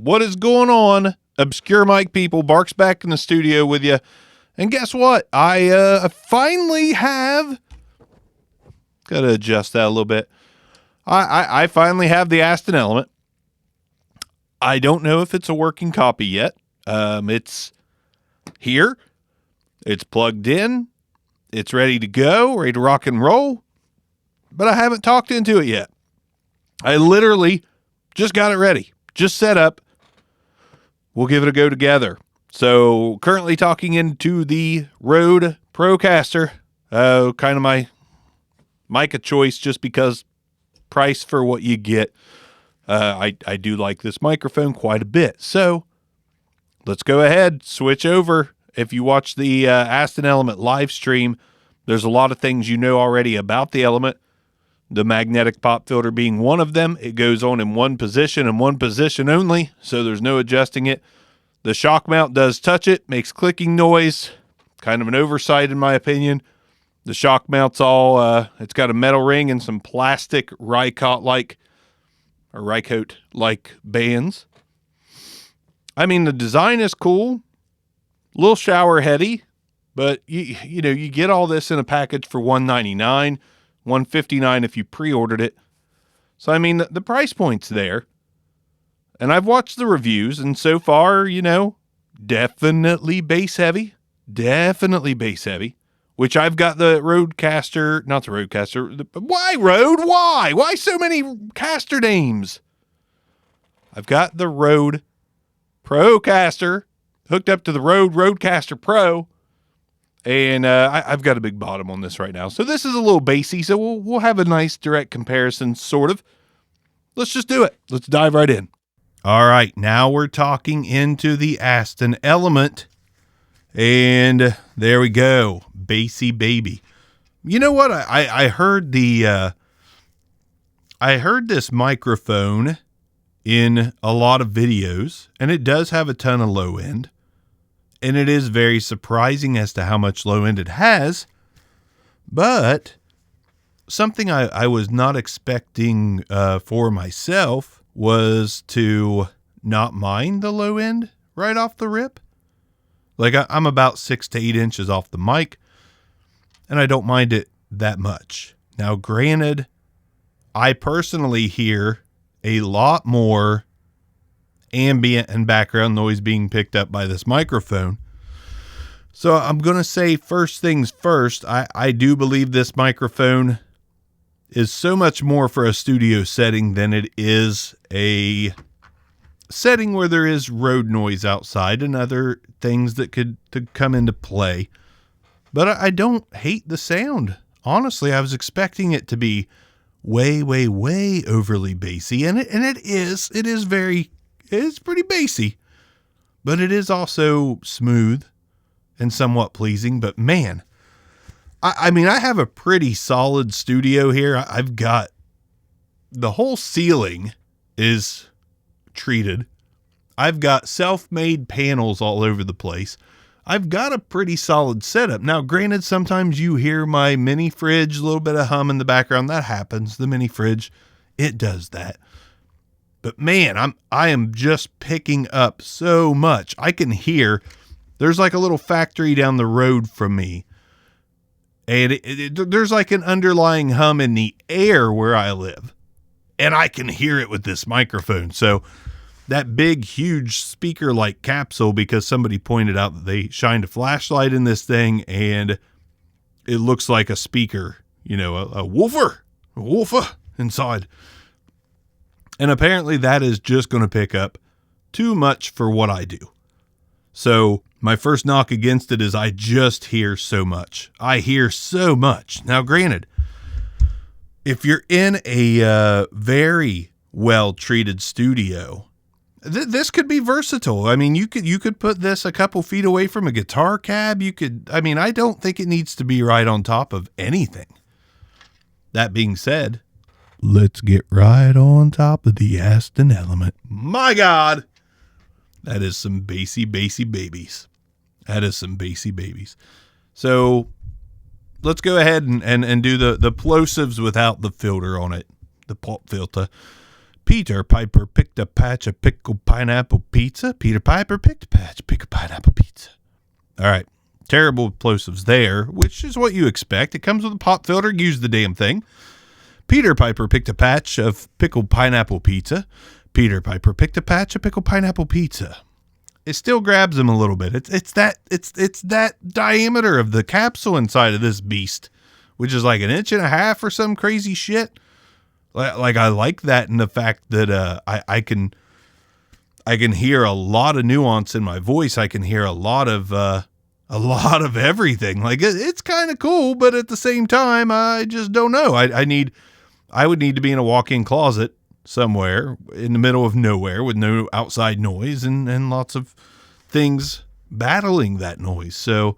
What is going on? Obscure Mike people, Barks back in the studio with you. And guess what? I finally have... Got to adjust that a little bit. I finally have the Aston Element. I don't know if it's a working copy yet. It's here. It's plugged in. It's ready to go, ready to rock and roll. But I haven't talked into it yet. I literally just got it ready. Just set up. We'll give it a go together. So currently talking into the Rode Procaster. Kind of my mic of choice just because price for what you get. I do like this microphone quite a bit. So let's go ahead, switch over. If you watch the Aston Element live stream, there's a lot of things you know already about the Element. The magnetic pop filter being one of them. It goes on in one position and one position only, so there's no adjusting it. The shock mount does touch it, makes clicking noise. Kind of an oversight in my opinion. The shock mount's all, it's got a metal ring and some plastic Rycote-like bands. I mean, the design is cool. A little shower heady, but you know, you get all this in a package for $199, $159 if you pre-ordered it. So, I mean, the price point's there. And I've watched the reviews, and so far, you know, definitely bass heavy. Definitely bass heavy. Which I've got the Rodecaster, not the Rodecaster. Why Rode? Why? Why so many caster names? I've got the Rode Procaster hooked up to the Rode Rodecaster Pro. And I've got a big bottom on this right now. So this is a little bassy, so we'll have a nice direct comparison, sort of. Let's just do it. Let's dive right in. All right, now we're talking into the Aston Element. And there we go. Bassy baby. You know what? I heard I heard this microphone in a lot of videos, and it does have a ton of low end. And it is very surprising as to how much low end it has. But something I was not expecting for myself was to not mind the low end right off the rip. Like I'm about 6 to 8 inches off the mic, and I don't mind it that much. Now, granted, I personally hear a lot more ambient and background noise being picked up by this microphone. So I'm going to say first things first, I do believe this microphone is so much more for a studio setting than it is a setting where there is road noise outside and other things that could come into play. But I don't hate the sound. Honestly, I was expecting it to be way, way, way overly bassy, and it is pretty bassy, but it is also smooth and somewhat pleasing. But man, I mean, I have a pretty solid studio here. I've got the whole ceiling is treated. I've got self-made panels all over the place. I've got a pretty solid setup. Now, granted, sometimes you hear my mini fridge, a little bit of hum in the background. That happens. The mini fridge, it does that. But man, I am just picking up so much. I can hear, there's like a little factory down the road from me. And there's like an underlying hum in the air where I live. And I can hear it with this microphone. So that big, huge speaker-like capsule, because somebody pointed out that they shined a flashlight in this thing and it looks like a speaker, you know, a woofer inside. And apparently that is just going to pick up too much for what I do. So my first knock against it is I just hear so much. I hear so much. Now, granted, if you're in a very well-treated studio, this could be versatile. I mean, you could put this a couple feet away from a guitar cab. I don't think it needs to be right on top of anything. That being said, let's get right on top of the Aston Element. My God, that is some bassy babies. That is some bassy babies. So let's go ahead and do the plosives without the filter on it, the pop filter. Peter Piper picked a patch of pickled pineapple pizza. Peter Piper picked a patch of pickled pineapple pizza. All right. Terrible plosives there, which is what you expect. It comes with a pop filter. Use the damn thing. Peter Piper picked a patch of pickled pineapple pizza. Peter Piper picked a patch of pickled pineapple pizza. It still grabs him a little bit. It's that diameter of the capsule inside of this beast, which is like 1.5 inches or some crazy shit. Like I like that in the fact that I can hear a lot of nuance in my voice. I can hear a lot of everything. Like it's kind of cool, but at the same time, I just don't know. I would need to be in a walk-in closet somewhere in the middle of nowhere with no outside noise and lots of things battling that noise. So,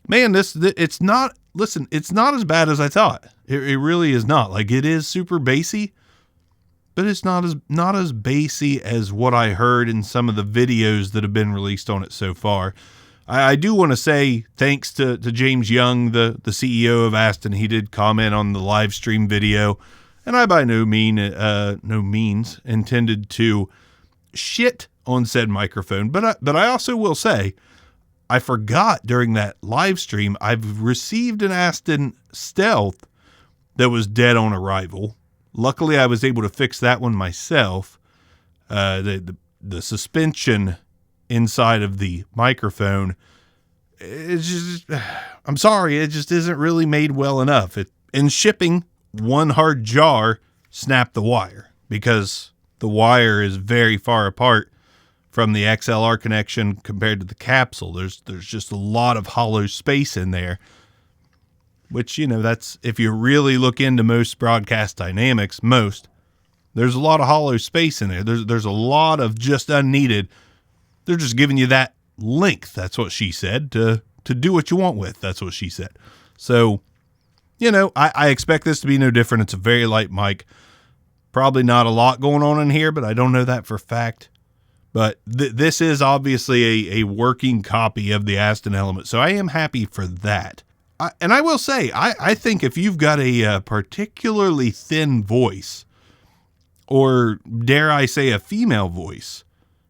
man, it's not as bad as I thought. It really is not. Like, it is super bassy, but it's not as bassy as what I heard in some of the videos that have been released on it so far. I do want to say thanks to James Young, the CEO of Aston. He did comment on the live stream video, and I by no means intended to shit on said microphone. But I also will say, I forgot during that live stream, I've received an Aston Stealth that was dead on arrival. Luckily, I was able to fix that one myself. The suspension inside of the microphone, it's just, I'm sorry, it just isn't really made well enough. In shipping, one hard jar snapped the wire because the wire is very far apart from the XLR connection compared to the capsule. There's just a lot of hollow space in there, which, that's, if you really look into most broadcast dynamics, there's a lot of hollow space in there. There's a lot of just unneeded. They're just giving you that length. That's what she said, to do what you want with. That's what she said. So, I expect this to be no different. It's a very light mic. Probably not a lot going on in here, but I don't know that for a fact. But this is obviously a working copy of the Aston Element. So I am happy for that. And I will say, I think if you've got a particularly thin voice, or dare I say a female voice,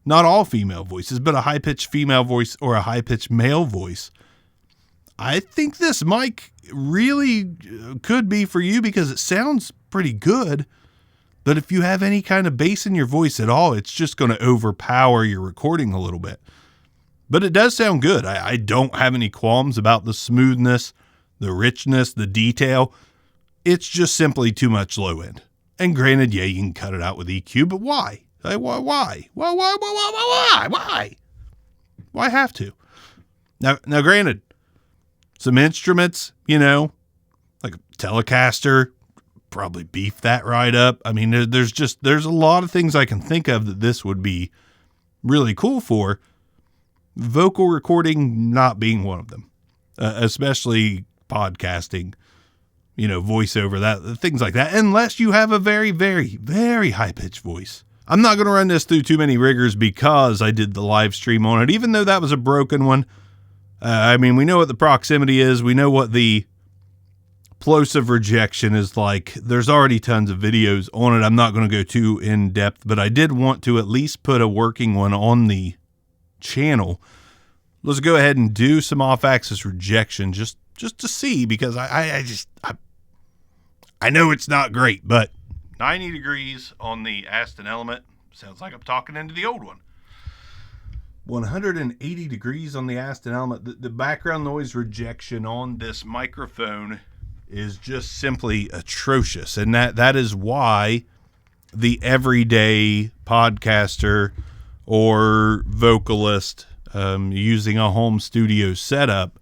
not all female voices, but a high-pitched female voice or a high-pitched male voice, I think this mic really could be for you because it sounds pretty good. But if you have any kind of bass in your voice at all, it's just going to overpower your recording a little bit. But it does sound good. I don't have any qualms about the smoothness, the richness, the detail. It's just simply too much low end. And granted, yeah, you can cut it out with EQ, but why? Like, why? Why have to? Now, granted, some instruments, like a Telecaster, probably beef that right up. I mean, there's a lot of things I can think of that this would be really cool for. Vocal recording not being one of them, especially podcasting, voiceover, that things like that, unless you have a very, very, very high-pitched voice. I'm not going to run this through too many rigors because I did the live stream on it, even though that was a broken one. We know what the proximity is. We know what the plosive rejection is like. There's already tons of videos on it. I'm not going to go too in depth, but I did want to at least put a working one on the channel. Let's go ahead and do some off-axis rejection just to see, because I know it's not great, but 90 degrees on the Aston Element. Sounds like I'm talking into the old one. 180 degrees on the Aston Element. The background noise rejection on this microphone is just simply atrocious. And that is why the everyday podcaster or vocalist using a home studio setup,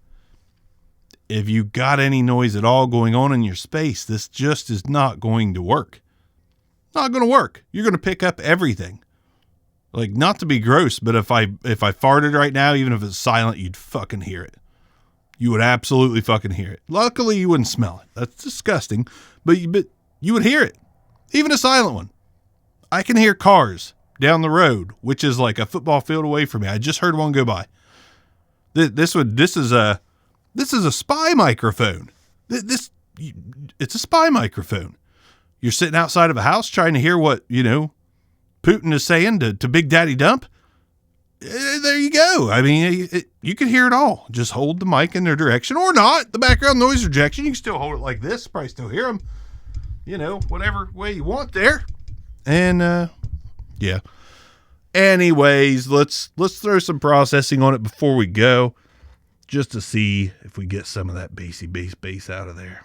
if you got any noise at all going on in your space, this just is not going to work. Not going to work. You're going to pick up everything. Like, not to be gross, but if I farted right now, even if it's silent, you'd fucking hear it. You would absolutely fucking hear it. Luckily, you wouldn't smell it. That's disgusting, but you would hear it. Even a silent one. I can hear cars down the road, which is like a football field away from me. I just heard one go by. This is a spy microphone. It's a spy microphone. You're sitting outside of a house trying to hear what, Putin is saying to Big Daddy Dump. There you go. I mean, you can hear it all. Just hold the mic in their direction or not. The background noise rejection, you can still hold it like this. Probably still hear them, whatever way you want there. And, yeah. Anyways, let's throw some processing on it before we go, just to see if we get some of that bassy bass out of there.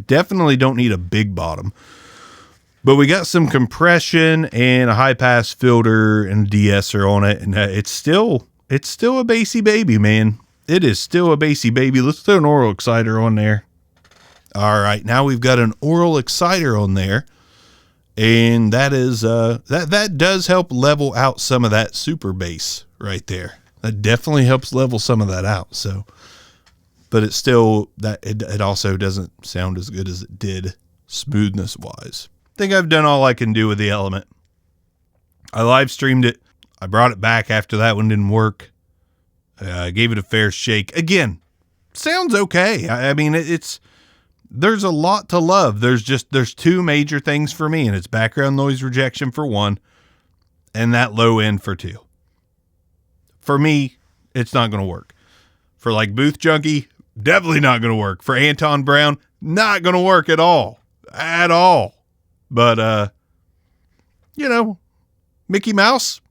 Definitely don't need a big bottom, but we got some compression and a high pass filter and a de-esser on it, and it's still a bassy baby, man. It is still a bassy baby. Let's throw an oral exciter on there. All right, now we've got an oral exciter on there, and that is that does help level out some of that super bass right there. That definitely helps level some of that out. So, but it's still it also doesn't sound as good as it did smoothness wise. I think I've done all I can do with the Element. I live streamed it. I brought it back after that one didn't work. I gave it a fair shake. Again, sounds okay. I mean, there's a lot to love. There's two major things for me, and it's background noise rejection for one, and that low end for two. For me, it's not going to work. For like Booth Junkie, definitely not going to work. For Anton Brown, not going to work at all. At all. But, Mickey Mouse,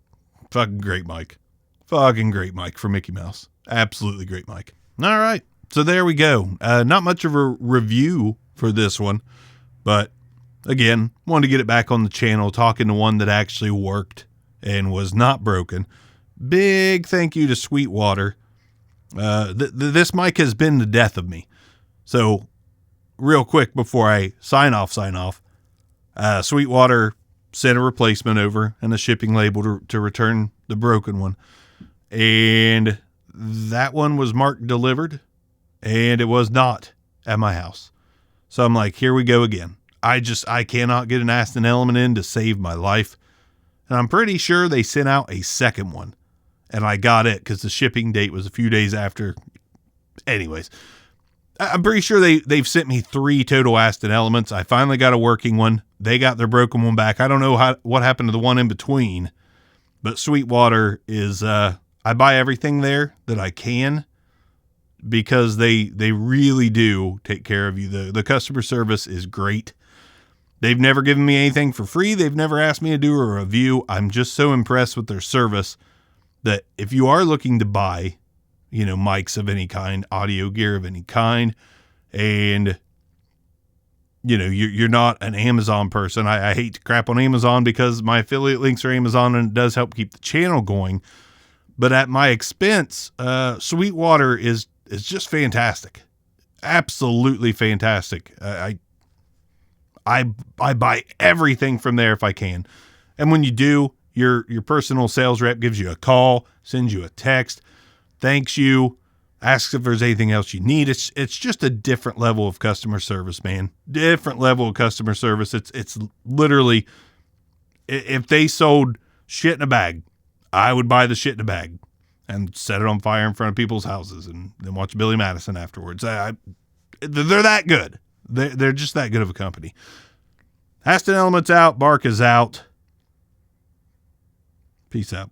fucking great mic. Fucking great mic for Mickey Mouse. Absolutely great mic. All right. So there we go. Not much of a review for this one, but again, wanted to get it back on the channel, talking to one that actually worked and was not broken. Big thank you to Sweetwater. This mic has been the death of me. So real quick before I sign off, Sweetwater sent a replacement over and a shipping label to return the broken one. And that one was marked delivered, and it was not at my house. So I'm like, here we go again. I cannot get an Aston Element in to save my life. And I'm pretty sure they sent out a second one, and I got it because the shipping date was a few days after. Anyways, I'm pretty sure they've sent me 3 total Aston Elements. I finally got a working one. They got their broken one back. I don't know what happened to the one in between, but Sweetwater is, I buy everything there that I can because they really do take care of you. The customer service is great. They've never given me anything for free. They've never asked me to do a review. I'm just so impressed with their service that if you are looking to buy, mics of any kind, audio gear of any kind, and, you're not an Amazon person. I hate to crap on Amazon because my affiliate links are Amazon and it does help keep the channel going. But at my expense, Sweetwater is just fantastic. Absolutely fantastic. I buy everything from there if I can. And when you do, your personal sales rep gives you a call, sends you a text, thanks you, asks if there's anything else you need. It's just a different level of customer service, man. Different level of customer service. It's literally, if they sold shit in a bag, I would buy the shit in a bag and set it on fire in front of people's houses and then watch Billy Madison afterwards. They're that good. They're just that good of a company. Aston Elements out. Bark is out. Peace out.